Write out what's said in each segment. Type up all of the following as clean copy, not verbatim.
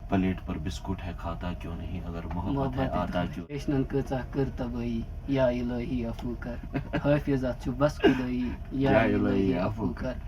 Plate पर biscuit है खाता क्यों नहीं, अगर मोहब्बत है आता क्यों। पेशनन कचा कर तबई या इलाही अफू कर हाफिज़त छु बस खुदाई या इलाही अफू कर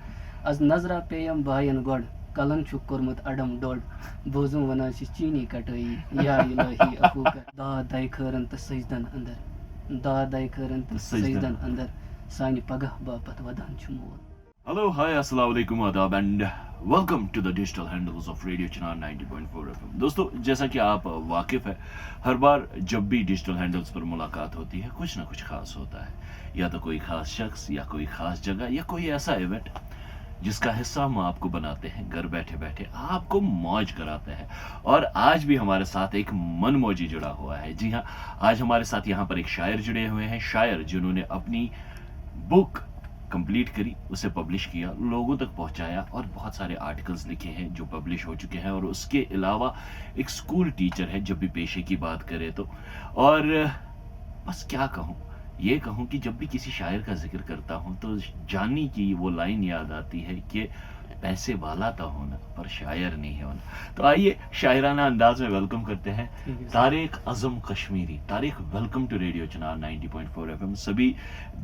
आज नजरा पेयम बायन गड कलन छु कोरमत अडम डोड बोजू वना छि चीनी कटई या इलाही अफू कर दा दाई खरन त सजदन अंदर दा दाई खरन त सजदन अंदर सानी पगह बापत वदान छु मोल। हेलो हाय अस्सलाम वालेकुम आदाब and welcome to the digital handles of radio Chinar 90.4 FM. दोस्तों, जैसा कि आप वाकिफ है, हर बार जब भी डिजिटल हैंडल्स पर मुलाकात होती है कुछ ना कुछ खास होता है, या तो कोई खास शख्स या कोई खास जगह या कोई ऐसा इवेंट जिसका हिस्सा हम आपको बनाते हैं, घर बैठे बैठे आपको मौज कराते हैं। और आज भी हमारे साथ एक मनमौजी जुड़ा हुआ है। जी हाँ, आज हमारे साथ यहाँ पर एक शायर जुड़े हुए हैं, शायर जिन्होंने अपनी बुक कंप्लीट करी, उसे पब्लिश किया, लोगों तक पहुंचाया और बहुत सारे आर्टिकल्स लिखे हैं जो पब्लिश हो चुके हैं। और उसके अलावा एक स्कूल टीचर है जब भी पेशे की बात करें तो। और बस क्या कहूँ, ये कहूँ कि जब भी किसी शायर का जिक्र करता हूँ तो जानी की वो लाइन याद आती है कि पैसे वाला तो होना पर शायर नहीं होना। तो आइए शायराना अंदाज में वेलकम करते हैं Tariq Azam Kashmiri. Tariq, welcome to radio Chinar 90.4 FM. सभी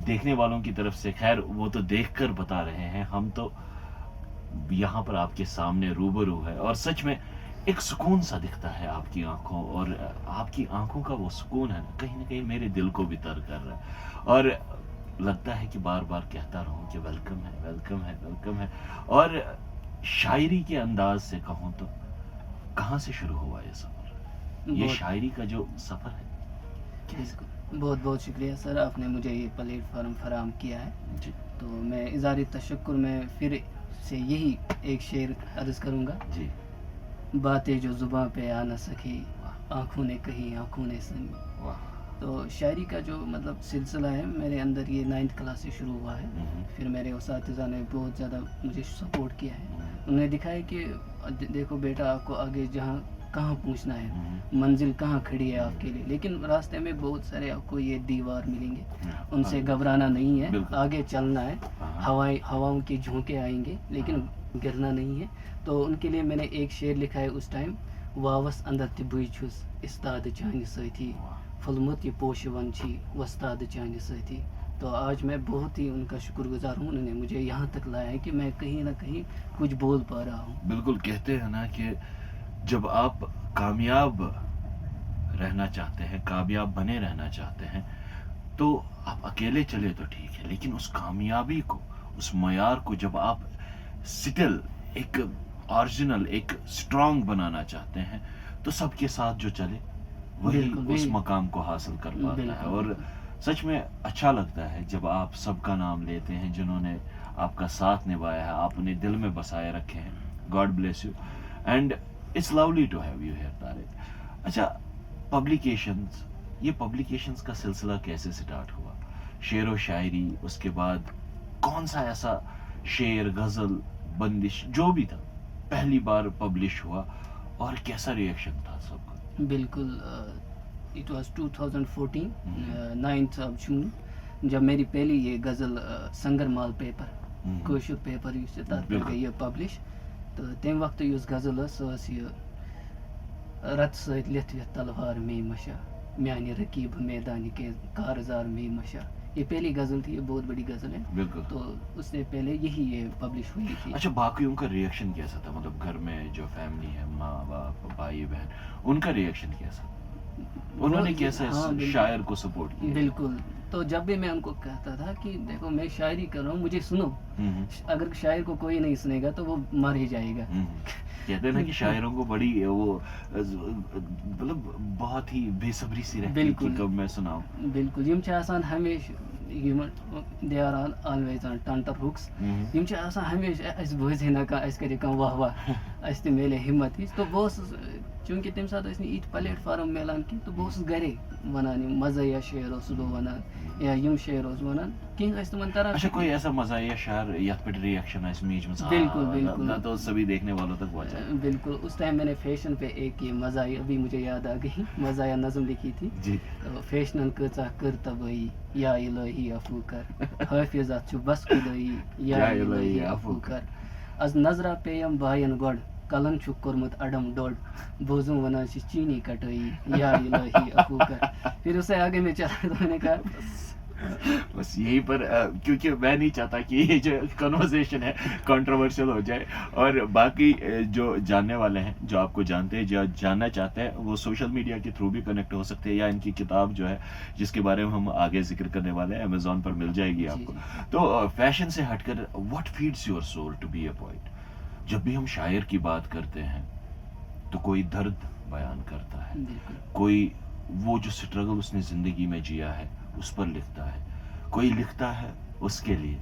देखने वालों की तरफ से, खैर वो तो देखकर बता रहे हैं, हम तो यहाँ पर आपके सामने रूबरू है और सच में एक सुकून सा दिखता है आपकी आंखों, और आपकी आंखों का वो सुकून है ना कहीं मेरे दिल को भी तर कर रहा है। और लगता है कि बार बार कहता रहूं कि वेलकम है, वेलकम है, वेलकम है। और शायरी के अंदाज से कहूं तो कहाँ से शुरू हुआ ये सफर, ये शायरी का जो सफर है कैसे? बहुत बहुत शुक्रिया सर, आपने मुझे ये प्लेटफॉर्म फराहम किया है जी। तो मैं इज़हार तशक्कुर में फिर से यही एक शेर अर्ज करूँगा। जी। बातें जो जुबां पे आ न सकी, आँखों ने कही आँखों ने सुनी। वाह। तो शायरी का जो मतलब सिलसिला है मेरे अंदर ये 9th क्लास से शुरू हुआ है। फिर मेरे उस्ताद ने बहुत ज़्यादा मुझे सपोर्ट किया है। उन्होंने दिखाया कि देखो बेटा, आपको आगे जहाँ कहाँ पहुँचना है, मंजिल कहाँ खड़ी है आपके लिए, लेकिन रास्ते में बहुत सारे आपको ये दीवार मिलेंगे, उनसे घबराना नहीं है, आगे चलना है। हवाओं के झोंके आएंगे लेकिन गिरना नहीं है। तो उनके लिए मैंने एक शेर लिखा है उस टाइम, वावस अंदर तिबुई छुस इस्ताद चांद साथी फलमत ये पोशवन छी वस्ताद चांद साथी। तो आज मैं बहुत ही उनका शुक्रगुजार हूँ, उन्होंने मुझे यहाँ तक लाया है कि मैं कहीं ना कहीं कुछ बोल पा रहा हूँ। बिल्कुल, कहते हैं ना कि जब आप कामयाब रहना चाहते हैं, कामयाब बने रहना चाहते हैं, तो आप अकेले चले तो ठीक है, लेकिन उस कामयाबी को, उस मयार को जब आप स्टिल एक ओरिजिनल, एक स्ट्रांग बनाना चाहते हैं, तो सबके साथ जो चले वही उस मकाम को हासिल कर पाता है। और सच में अच्छा लगता है जब आप सबका नाम लेते हैं जिन्होंने आपका साथ निभाया है, आपने दिल में बसाए रखे हैं। God bless you and it's lovely to have you here Tariq. अच्छा, पब्लिकेशंस, ये पब्लिकेशंस का सिलसिला कैसे स्टार्ट हुआ? शेर व शायरी, उसके बाद कौन सा ऐसा शेर, गज़ल, बंदिश जो भी था पहली बार पब्लिश हुआ और कैसा रिएक्शन था सबका? बिल्कुल, इट वाज 2014 9th of जून जब मेरी पहली ये गज़ल संगरमाल पेपर कोशर पेपर युस तथ ये पब्लिश। तो तम वक्त युस गज़ल ये रत सत लिथ तलवार में मशा म्यानी रकीब मैदानी के कारजार में मशा। ये पहली गज़ल थी, ये बहुत बड़ी गज़ल है। बिल्कुल। तो उससे पहले यही ये पब्लिश हुई थी। अच्छा, बाकियों का रिएक्शन कैसा था? मतलब घर में जो फैमिली है, माँ बाप, भाई बहन, उनका रिएक्शन कैसा? उन्होंने कैसे शायर को सपोर्ट किया? बिल्कुल। तो जब भी मैं उनको कहता था कि देखो मैं शायरी कर रहा हूँ, मुझे सुनो, अगर शायर को कोई नहीं सुनेगा तो वो मर ही जाएगा। कहते हैं ना कि शायरों को बड़ी वो मतलब बहुत ही बेसब्री सी रहती है कि कब मैं सुनाऊं। बिल्कुल, यम आसान हमेशा they are always on tenterhooks, यम आसान हमेशा अस बोझे ना का अस करे का वाह वाह अस ते मेले हिम्मत। तो बहुत चूंकि तम साथ इत प्लेटफॉर्म मिलान की, तो बहुत घरे वनान मज़ा शेर वनान या यम शेर वनान कहीं तमन तरह। अच्छा, कोई ऐसा मजा या शायर या फिर रिएक्शन है मीच में? बिल्कुल बिल्कुल, ना तो सभी देखने वालों तक पहुंचा। बिल्कुल, उस टाइम मैंने फैशन पे एक ये मज़ा, अभी मुझे याद आ गई, मज़ा या नज़म लिखी थी जी। तो फैशन कचा कर तबई या इलाही अफू कर हाफिज़त छु बस खुदाई या इलाही अफू कर आज नजरा पेयम बायन गड कलन छुक कोरमत अडम डोड बोझों वना से चीनी कटोई या इलाही अबू कर। फिर उससे आगे मैं चला तो मैंने कहा बस यहीं पर क्योंकि मैं नहीं चाहता कि ये जो कन्वर्सेशन है कंट्रोवर्शियल हो जाए, और बाकी जो जानने वाले हैं, जो आपको जानते हैं, जो जानना चाहते हैं, वो सोशल मीडिया के थ्रू भी कनेक्ट हो सकते हैं, या इनकी किताब जो है जिसके बारे में हम आगे जिक्र करने वाले हैं अमेजोन पर मिल जाएगी आपको। तो फैशन से हटकर what feeds your soul to be a poet? जब भी हम शायर की बात करते हैं तो कोई दर्द बयान करता है, कोई वो जो स्ट्रगल उसने जिंदगी में जिया है उस पर लिखता है, कोई लिखता है उसके लिए,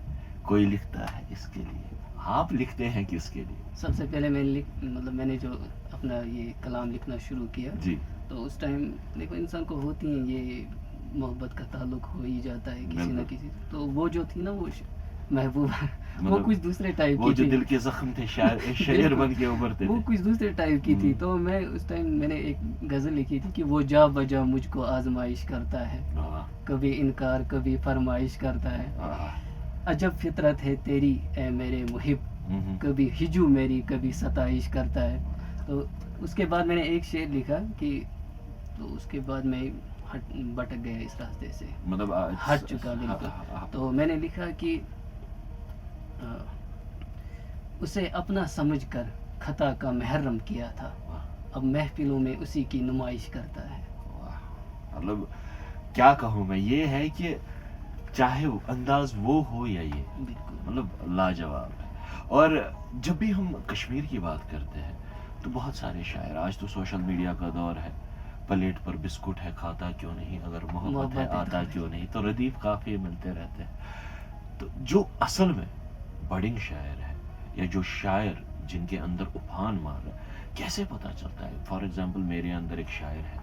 कोई लिखता है इसके लिए। आप लिखते हैं किसके लिए? सबसे पहले मैंने जो अपना ये कलाम लिखना शुरू किया जी, तो उस टाइम देखो इंसान को होती है ये मोहब्बत का ताल्लुक हो ही जाता है किसी ना किसी। तो वो जो थी ना वो महबूबा वो कुछ दूसरे टाइप वो की जो थी। दिल के जख्म थे शायर बन के उभरते वो थे। कुछ दूसरे टाइप की थी। तो मैं उस टाइम मैंने एक गजल लिखी थी कि वो जा बजा मुझको आजमाइश करता है, कभी इनकार कभी फरमाइश करता है, अजब फितरत है तेरी ए मेरे मुहिब, कभी हिजू मेरी कभी सताइश करता है। तो उसके बाद मैंने एक शेर लिखा कि तो उसके बाद मैं भटक गया इस रास्ते से, मतलब हट चुका बिल्कुल। तो मैंने लिखा कि उसे अपना समझकर खता का महर्रम किया था, अब महफिलों में उसी की नुमाइश करता है। मतलब क्या कहूँ मैं, ये है कि चाहे अंदाज वो हो या ये, मतलब लाजवाब है। और जब भी हम कश्मीर की बात करते हैं तो बहुत सारे शायर, आज तो सोशल मीडिया का दौर है, प्लेट पर बिस्कुट है खाता क्यों नहीं, अगर मोहब्बत है आता क्यों नहीं, तो रदीफ काफी मिलते रहते हैं। तो जो असल में बडिंग शायर है, या जो शायर जिनके अंदर उफान मार रहा है, कैसे पता चलता है? फॉर एग्जाम्पल मेरे अंदर एक शायर है,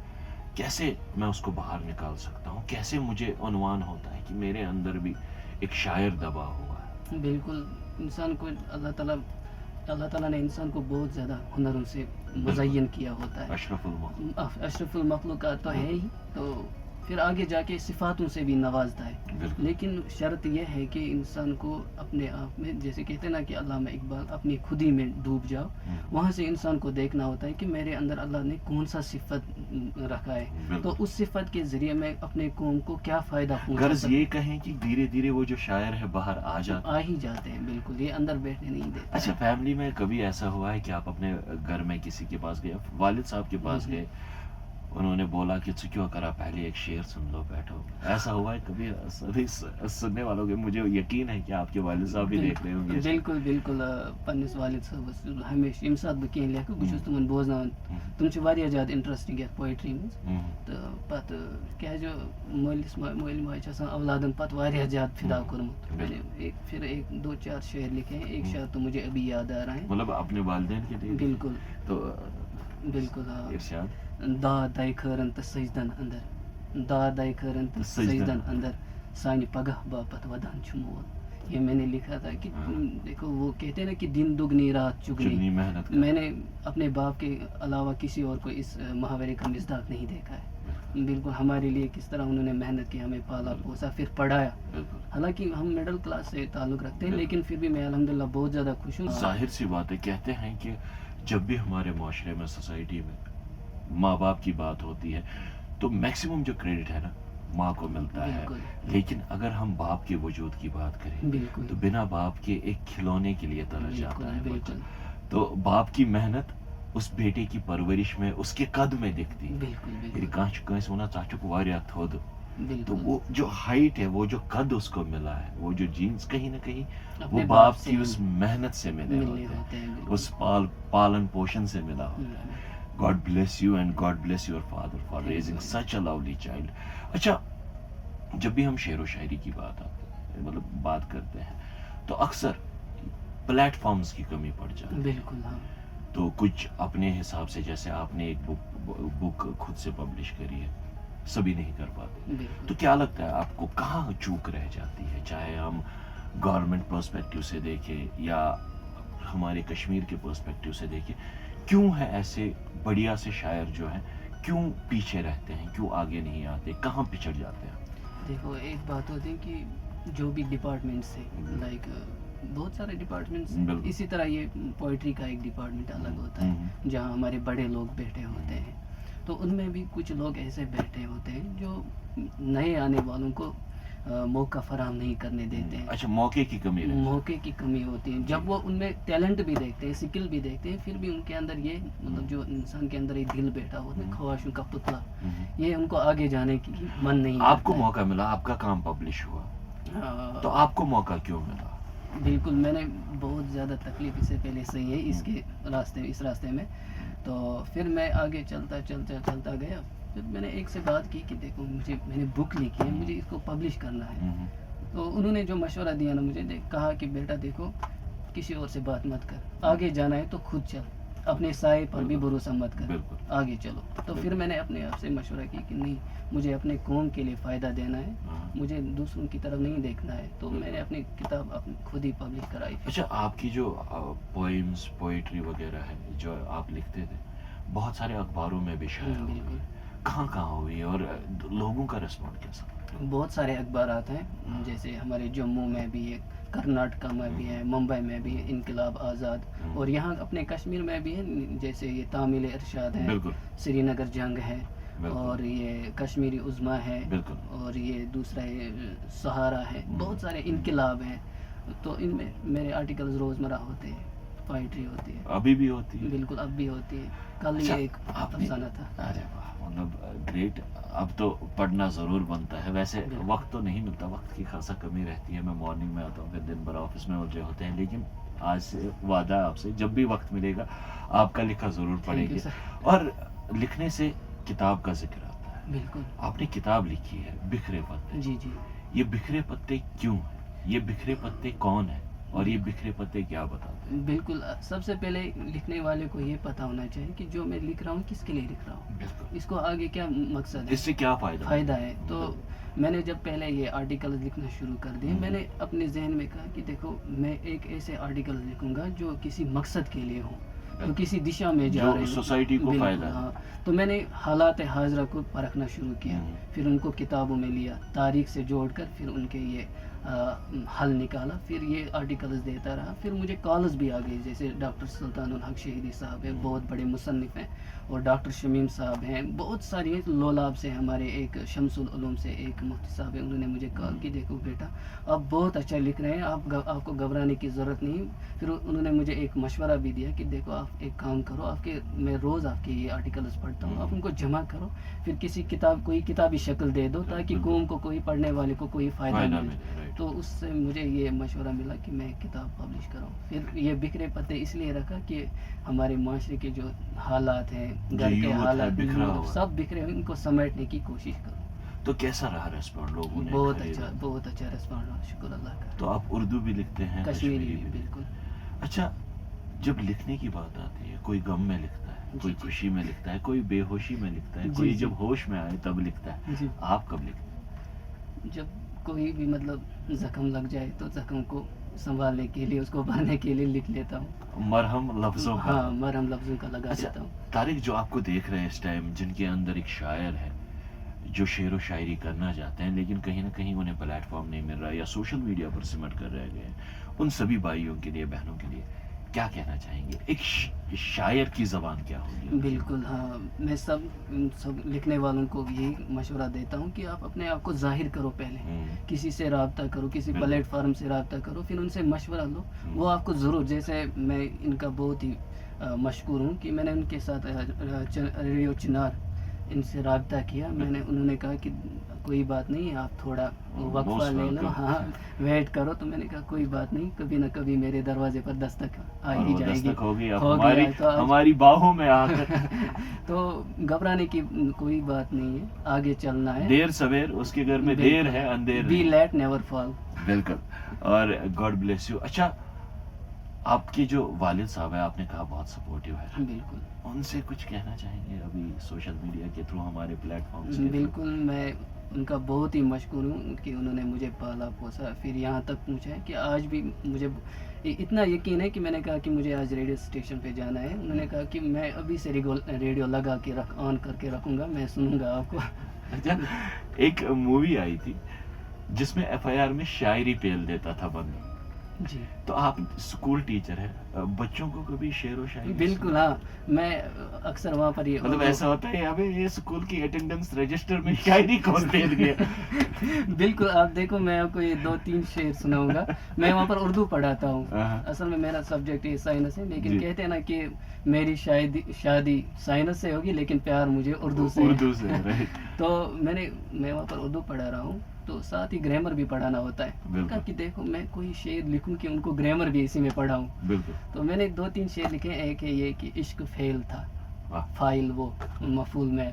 कैसे मैं उसको बाहर निकाल सकता हूँ? कैसे मुझे अनुमान होता है कि मेरे अंदर भी एक शायर दबा हुआ है? बिल्कुल, इंसान को अल्लाह ताला ने इंसान को बहुत ज़्यादा हुनरों से मुज़य्यन किया होता है। अशरफुल मखलूक़ात तो है ही, तो फिर आगे जाके सिफ़ातों से भी नवाजता है। लेकिन शर्त यह है कि इंसान को अपने आप में, जैसे कहते हैं ना कि अल्लामा इकबाल, अपनी खुदी में डूब जाओ। वहाँ से इंसान को देखना होता है कि मेरे अंदर अल्लाह ने कौन सा सिफत रखा है, तो उस सिफत के ज़रिए मैं अपने कौम को क्या फ़ायदा पहुँचा गर्ज ये कहें कि धीरे धीरे वो जो शायर है बाहर आ ही जाते हैं। बिल्कुल, ये अंदर बैठने नहीं देते। अच्छा, फैमिली में कभी ऐसा हुआ है कि आप अपने घर में किसी के पास गए, वालिद साहब के पास गए, उन्होंने बोला कि क्यों करा पहले एक शेर सुन लो, बैठो, ऐसा हुआ है कभी? सभी सुनने वालों के, मुझे यकीन है कि आपके वालिद साहब भी देख रहे होंगे। बिल्कुल बिल्कुल, पन्निस वालिद साहब हमेशा इम साथ बह कह लेखो बस तुमन बोजनान, तुम छ वारिया ज्यादा इंटरेस्टिंग है पोएट्री में। तो पत क्या जो मलिस मोइल माय छ औलादन पत वारिया ज्यादा फिदा करमुत। मैंने फिर एक दो चार शेर लिखे हैं, एक शेर तो मुझे अभी याद आ रहा है, मतलब अपने वालिदैन के लिए। बिल्कुल, तो बिल्कुल हाँ। इरशाद, दादाई खरन त सजदन अंदर, दादाई खरन त सजदन अंदर, सानी पगह बापत वदान छुमोल। ये मैंने लिखा था कि देखो वो कहते हैं ना कि दिन दुगनी रात चुगनी मेहनत। मैंने अपने बाप के अलावा किसी और को इस मुहावरे का मिसदाक नहीं देखा है। बिल्कुल, हमारे लिए किस तरह उन्होंने मेहनत की, हमें पाला पोसा फिर पढ़ाया। हालांकि हम मिडिल क्लास से ताल्लुक़ रखते हैं, लेकिन फिर भी मैं अल्हम्दुलिल्लाह बहुत ज़्यादा खुश हूँ। जाहिर सी बात है, कहते हैं कि जब भी हमारे माशरे में, सोसाइटी में माँ बाप की बात होती है तो मैक्सिमम जो क्रेडिट है ना माँ को मिलता है। लेकिन अगर हम बाप के वजूद की बात करें तो बिना बाप के एक खिलौने के लिए तरस जाता है बच्चा। तो बाप की मेहनत उस बेटे की परवरिश में, उसके कद में दिखती है। तो वो जो हाइट है, वो जो कद उसको मिला है, वो जो जीन्स कहीं ना कहीं वो बाप की उस मेहनत से मिले होते हैं, उस पालन पोषण से मिला होता है। God bless you and God bless your father for raising such a lovely child. अच्छा, जब भी हम शेर व शायरी की बात करते हैं तो अक्सर प्लेटफॉर्म्स की कमी पड़ जाती है। बिल्कुल हाँ। तो कुछ अपने हिसाब से, जैसे आपने एक बुक खुद से पब्लिश करी है, सभी नहीं कर पाते। तो क्या लगता है आपको कहाँ चूक रह जाती है? चाहे हम गवर्नमेंट पर्सपेक्टिव से देखें या हमारे कश्मीर के पर्सपेक्टिव से देखें, क्यों है ऐसे बढ़िया से शायर जो हैं क्यों पीछे रहते हैं, क्यों आगे नहीं आते, कहाँ पिछड़ जाते हैं? देखो, एक बात होती है कि जो भी डिपार्टमेंट से, लाइक बहुत सारे डिपार्टमेंट्स बिल्कुल। हैं। इसी तरह ये पोइट्री का एक डिपार्टमेंट अलग होता है जहाँ हमारे बड़े लोग बैठे होते हैं, तो उनमें भी कुछ लोग ऐसे बैठे होते हैं जो नए आने वालों को मौका फराहम नहीं करने देते हैं। अच्छा, मौके की कमी रहती है। मौके की कमी होती है। जब वो उनमें टैलेंट भी देखते हैं, स्किल भी देखते हैं, फिर भी उनके अंदर ये मतलब जो इंसान के अंदर ये दिल बैठा होता है, ख्वाहिशों का पुतला, ये उनको आगे जाने की मन नहीं आपको करता है। मौका मिला, आपका काम पब्लिश हुआ, तो आपको मौका क्यों मिला? बिल्कुल, मैंने बहुत ज़्यादा तकलीफ इससे पहले सही है इस रास्ते में। तो फिर मैं आगे चलता गया। फिर मैंने एक से बात की कि देखो मैंने बुक लिखी है, मुझे इसको पब्लिश करना है। तो उन्होंने जो मशवरा दिया ना मुझे, कहा कि बेटा देखो किसी और से बात मत कर, आगे जाना है तो खुद चल, अपने साए पर भी भरोसा मत कर, बिल्कुल। आगे चलो। तो फिर मैंने अपने आप से मशवरा की कि नहीं, मुझे अपने कौम के लिए फ़ायदा देना है, मुझे दूसरों की तरफ नहीं देखना है। तो मैंने अपनी किताब खुद ही पब्लिश कराई। अच्छा, आपकी जो पोइम्स, पोइट्री वगैरह है जो आप लिखते थे, बहुत सारे अखबारों में भी शायद हुई, बिल्कुल। कहाँ हुई है और लोगों का रिस्पॉन्ड कैसा? बहुत सारे अखबार आते हैं, जैसे हमारे जम्मू में भी है, कर्नाटका में भी है, मुंबई में भी है, इनकलाब आज़ाद, और यहाँ अपने कश्मीर में भी है, जैसे ये तामिल इरशाद है, बिल्कुल श्रीनगर जंग है, बिल्कुल। और ये कश्मीरी उज़्मा है, बिल्कुल। और ये दूसरा ये सहारा है, बहुत सारे इनकलाब हैं। तो इनमें मेरे आर्टिकल्स रोज़मर्रा होते हैं, पोइट्री होती है। अभी भी होती है? बिल्कुल, अब भी होती है। कल अच्छा, ये एक आपने- अफसाना था। अरे वाह, मतलब ग्रेट। अब तो पढ़ना ज़रूर बनता है। वैसे बिल्कुल। वक्त तो नहीं मिलता, वक्त की खासा कमी रहती है। मैं मॉर्निंग में आता हूँ, फिर दिन भर ऑफिस में उलझे होते हैं, लेकिन आज से वादा है आपसे, जब भी वक्त मिलेगा आपका लिखा ज़रूर Thank पढ़ेंगे। you, sir. और लिखने से किताब का जिक्र आता है। बिल्कुल। आपने किताब लिखी है बिखरे पत्ते। जी जी। ये बिखरे पत्ते क्यों है? ये बिखरे पत्ते कौन है और ये बिखरे पत्ते क्या बताते हैं? बिल्कुल, सबसे पहले लिखने वाले को ये पता होना चाहिए कि जो मैं लिख रहा हूँ किसके लिए लिख रहा हूँ, बिल्कुल। इसको आगे क्या मकसद है, इससे क्या फायदा है। तो मैंने जब पहले ये आर्टिकल लिखना शुरू कर दिए, मैंने अपने जहन में कहा कि देखो मैं एक ऐसे आर्टिकल लिखूंगा जो किसी मकसद के लिए हो, तो किसी दिशा में जा जो रहे हो, सोसाइटी को बिल्कुल, फायदा है। हाँ। तो मैंने हालात हाजरा को परखना शुरू किया, फिर उनको किताबों में लिया, तारीख से जोड़कर फिर उनके ये हल निकाला, फिर ये आर्टिकल्स देता रहा। फिर मुझे कॉल्स भी आ गए, जैसे डॉक्टर सुल्तानुल हक शहीदी साहब हैं, बहुत बड़े मुसन्निफ़ हैं, और डॉक्टर शमीम साहब हैं, बहुत सारी लोलाब से हमारे एक शमसुल उलूम से एक मुफ्ती साहब हैं, उन्होंने मुझे कॉल की देखो बेटा आप बहुत अच्छा लिख रहे हैं, आपको घबराने की ज़रूरत नहीं। फिर उन्होंने मुझे एक मशवरा भी दिया कि देखो आप एक काम करो, मैं रोज़ आपके ये आर्टिकल्स पढ़ता हूँ, आप उनको जमा करो, फिर कोई किताबी शक्ल दे दो ताकि कौम को, कोई पढ़ने वाले को कोई फ़ायदा मिले। तो उससे मुझे ये मशवरा मिला कि मैं किताब पब्लिश कराऊँ। फिर ये बिखरे पत्ते इसलिए रखा कि हमारे माशरे के जो हालात हैं, घर के हालात सब बिखरे हुए, इनको समेटने की कोशिश करूँ। तो कैसा रहा रेस्पॉन्ड लोगों ने? बहुत अच्छा रेस्पॉन्ड रहा, शुक्र अल्लाह का। तो आप उर्दू भी लिखते हैं, कश्मीरी भी? बिल्कुल। अच्छा, जब लिखने की बात आती है, कोई गम में लिखता है, कोई खुशी में लिखता है, कोई बेहोशी में लिखता है, कोई जब होश में आए तब लिखता है। आप कब लिखते हैं? जब कोई भी मतलब जख्म लग जाए तो जख्म को संभालने के लिए, उसको भरने के लिए लिख लेता हूँ। मरहम लफ्जों का। हाँ, मरहम लफ्जों का लगा देता हूँ। तारिक, जो आपको देख रहे हैं इस टाइम, जिनके अंदर एक शायर है जो शेर व शायरी करना चाहते हैं, लेकिन कहीं ना कहीं उन्हें प्लेटफॉर्म नहीं मिल रहा या सोशल मीडिया पर सिमट कर रह गए हैं, उन सभी भाइयों के लिए, बहनों के लिए क्या कहना चाहेंगे? एक शायर की ज़बान क्या होगी? बिल्कुल, हाँ, मैं सब लिखने वालों को यही मशवरा देता हूँ कि आप अपने आप को ज़ाहिर करो, पहले किसी से रब्ता करो, किसी प्लेटफार्म से रब्ता करो, फिर उनसे मशवरा लो, वो आपको ज़रूर, जैसे मैं इनका बहुत ही मशकूर हूँ कि मैंने उनके साथ रेडियो चिनार इनसे रब्ता किया, उन्होंने कहा कि कोई बात नहीं, आप थोड़ा वक्फा ले लो, हाँ वेट करो। तो मैंने कहा कोई बात नहीं, कभी ना कभी मेरे दरवाजे पर दस्तक आ ही जाएगी, हमारी बाहों में आकर। तो घबराने की कोई बात नहीं है, आगे चलना है। देर सवेर उसके घर में देर है, अंधेर बी लेट नेवर फॉल। बिल्कुल, और गॉड ब्लेस यू। अच्छा, आपके जो वालिद साहब है, आपने कहा बहुत सपोर्टिव है, बिल्कुल, उनसे कुछ कहना चाहेंगे अभी सोशल मीडिया के थ्रू, हमारे प्लेटफॉर्म्स के? बिल्कुल, मैं उनका बहुत ही मशकूर हूँ कि उन्होंने मुझे पाला पोसा, फिर यहाँ तक पहुँचा है कि आज भी मुझे इतना यकीन है कि मैंने कहा कि मुझे आज रेडियो स्टेशन पे जाना है, उन्होंने कहा कि मैं अभी से रेडियो लगा के ऑन करके रखूँगा, मैं सुनूँगा आपको। अच्छा, एक मूवी आई थी जिसमें FIR में शायरी पेल देता था बंदा, جی تو آپ اسکول ٹیچر ہے، بچوں کو کبھی شعر و شاعری بالکل ہاں، میں اکثر وہاں پر یہ مطلب ایسا ہوتا ہے ابھی یہ اسکول کی اٹینڈنس رجسٹر میں شاعری کون دے گیا؟ بالکل آپ دیکھو میں آپ کو یہ 2-3 شعر سناؤں گا. میں وہاں پر اردو پڑھاتا ہوں. اصل میں میرا سبجیکٹ یہ سائنس ہے، لیکن کہتے ہیں نا کہ میری شادی سائنس سے ہوگی لیکن پیار مجھے اردو سے ہے. تو میں وہاں پر اردو پڑھا رہا ہوں، تو ساتھ ہی گرامر بھی پڑھانا ہوتا ہے. کہا کہ دیکھو میں کوئی شعر لکھوں کہ ان کو گرامر بھی اسی میں پڑھاؤں. تو میں نے 2-3 شعر لکھے. ایک ہے یہ کہ عشق فعل تھا، فاعل وہ، مفعول میں.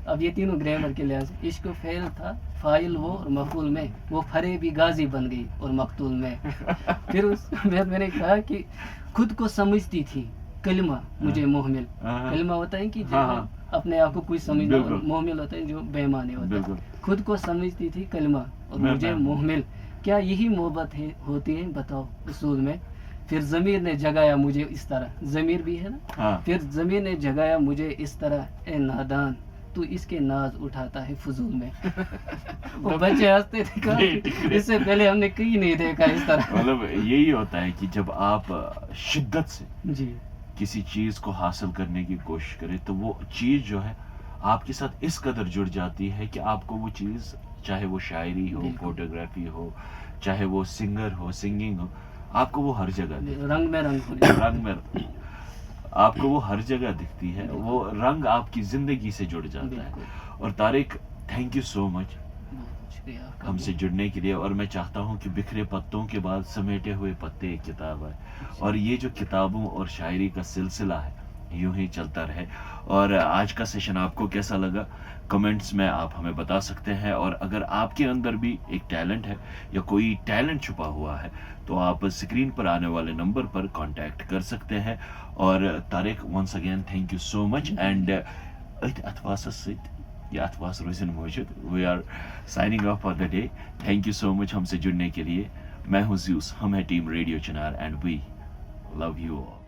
اب یہ تینوں گرامر کے لحاظ سے عشق فعل تھا، فاعل وہ اور مفعول میں. وہ فریبی غازی بن گئی اور مقتول میں. پھر اس میں نے کہا کہ خود کو سمجھتی تھی کلمہ مجھے محمل. کلمہ ہوتا ہے کہ جو اپنے آپ کو کوئی سمجھنا، اور محمل ہوتا ہے جو بے ایمانی ہوتا ہے. خود کو سمجھتی تھی کلمہ اور مجھے محمل. کیا یہی محبت ہوتی ہے بتاؤ اصول میں؟ پھر ضمیر نے جگایا مجھے اس طرح، ضمیر بھی ہے نا. پھر ضمیر نے جگایا مجھے اس طرح، اے نادان تو اس کے ناز اٹھاتا ہے فضول میں. وہ بچے ہنستے تھے، کہا اس سے پہلے ہم نے کہیں نہیں دیکھا اس طرح. مطلب یہی ہوتا ہے کہ جب آپ شدت سے جی کسی چیز کو حاصل کرنے کی کوشش کریں تو وہ چیز جو ہے آپ کے ساتھ اس قدر جڑ جاتی ہے کہ آپ کو وہ چیز، چاہے وہ شاعری ہو، فوٹوگرافی ہو، چاہے وہ سنگر ہو، سنگنگ ہو، آپ کو وہ ہر جگہ رنگ میں آپ کو وہ ہر جگہ دکھتی ہے. وہ رنگ آپ کی زندگی سے جڑ جاتا ہے. اور Tariq, thank you so much ہم سے جڑنے کے لیے. اور میں چاہتا ہوں کہ بکھرے پتوں کے بعد سمیٹے ہوئے پتے ایک کتاب ہے، اور یہ جو کتابوں اور شاعری کا سلسلہ ہے یوں ہی چلتا رہے. اور آج کا سیشن آپ کو کیسا لگا کمنٹس میں آپ ہمیں بتا سکتے ہیں. اور اگر آپ کے اندر بھی ایک ٹیلنٹ ہے یا کوئی ٹیلنٹ چھپا ہوا ہے تو آپ اسکرین پر آنے والے نمبر پر کانٹیکٹ کر سکتے ہیں. اور Tariq, once again thank you so much. And اتواس یہ اتواس روزن موجود. We are signing off for the day. Thank you so much ہم سے جڑنے کے لیے. میں ہوں زیوس، ہم ہے team radio Chinar, and we love you all.